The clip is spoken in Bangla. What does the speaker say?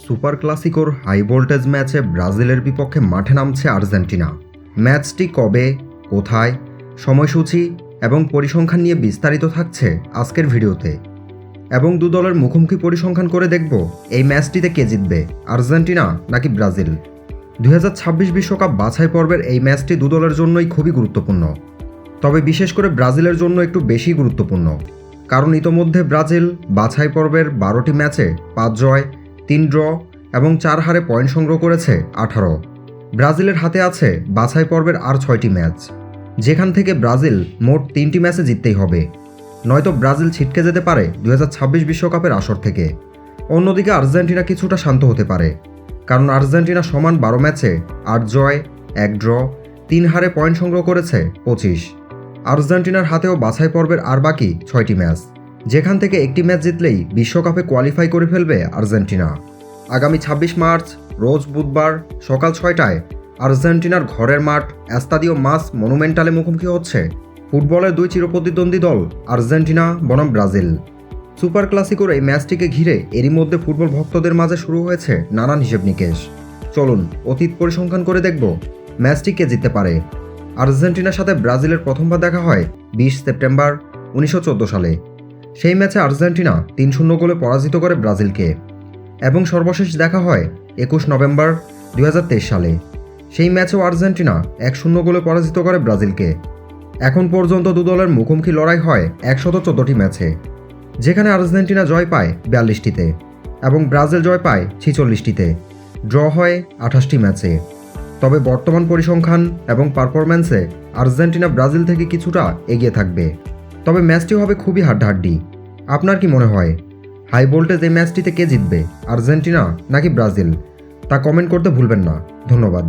সুপার ক্লাসিকোর হাই ভোল্টেজ ম্যাচে ব্রাজিলের বিপক্ষে মাঠে নামছে আর্জেন্টিনা। ম্যাচটি কবে, কোথায়, সময়সূচি এবং পরিসংখ্যান নিয়ে বিস্তারিত থাকছে আজকের ভিডিওতে। এবং দু দলের মুখোমুখি পরিসংখ্যান করে দেখব এই ম্যাচটিতে কে জিতবে, আর্জেন্টিনা নাকি ব্রাজিল। 2026 বিশ্বকাপ বাছাই পর্বের এই ম্যাচটি দু দলের জন্যই খুবই গুরুত্বপূর্ণ, তবে বিশেষ করে ব্রাজিলের জন্য একটু বেশি গুরুত্বপূর্ণ, কারণ ইতোমধ্যে ব্রাজিল বাছাই পর্বের 12টি ম্যাচে 5 জয়, 3 ড্র এবং 4 হারে পয়েন্ট সংগ্রহ করেছে 18। ব্রাজিলের হাতে আছে বাছাই পর্বের আর 6টি ম্যাচ, যেখান থেকে ব্রাজিল মোট 3টি ম্যাচে জিততেই হবে, নয়তো ব্রাজিল ছিটকে যেতে পারে 2026 বিশ্বকাপের আসর থেকে। অন্যদিকে আর্জেন্টিনা কিছুটা শান্ত হতে পারে, কারণ আর্জেন্টিনা সমান 12 ম্যাচে 8 জয়, 1 ড্র, 3 হারে পয়েন্ট সংগ্রহ করেছে 25। আর্জেন্টিনার হাতেও বাছাই পর্বের আর বাকি 6টি ম্যাচ, যেখান থেকে একটি ম্যাচ জিতলেই বিশ্বকাপে কোয়ালিফাই করে ফেলবে আর্জেন্টিনা। আগামী 26 মার্চ রোজ বুধবার সকাল 6টায় আর্জেন্টিনার ঘরের মাঠ এস্তাদিও মাস মনুমেন্টালে মুখোমুখি হচ্ছে ফুটবলের দুই চিরপ্রতিদ্বন্দ্বী দল আর্জেন্টিনা বনাম ব্রাজিল। সুপার ক্লাসিকোর এই ম্যাচটিকে ঘিরে এরই মধ্যে ফুটবল ভক্তদের মাঝে শুরু হয়েছে নানান হিসেব নিকেশ। চলুন অতীত পরিসংখ্যান করে দেখব ম্যাচটি কে জিততে পারে। আর্জেন্টিনার সাথে ব্রাজিলের প্রথমবার দেখা হয় 20 সেপ্টেম্বর 1914 সালে। সেই ম্যাচে আর্জেন্টিনা 3-0 গোলে পরাজিত করে ব্রাজিলকে, এবং সর্বশেষ দেখা হয় 21 নভেম্বর 2023 সালে। সেই ম্যাচেও আর্জেন্টিনা 1-0 গোলে পরাজিত করে ব্রাজিলকে। এখন পর্যন্ত দু দলের মুখোমুখি লড়াই হয় 114টি ম্যাচে, যেখানে আর্জেন্টিনা জয় পায় 42টিতে এবং ব্রাজিল জয় পায় 46টিতে। ড্র হয় 28টি ম্যাচে। তবে বর্তমান পরিসংখ্যান এবং পারফরম্যান্সে আর্জেন্টিনা ব্রাজিল থেকে কিছুটা এগিয়ে থাকবে, তবে ম্যাচটি হবে খুবই হাড্ডাহাড্ডি। আপনার কি মনে হয়, হাই ভোল্টেজ এই ম্যাচটিতে কে জিতবে, আর্জেন্টিনা নাকি ব্রাজিল? তা কমেন্ট করতে ভুলবেন না। ধন্যবাদ।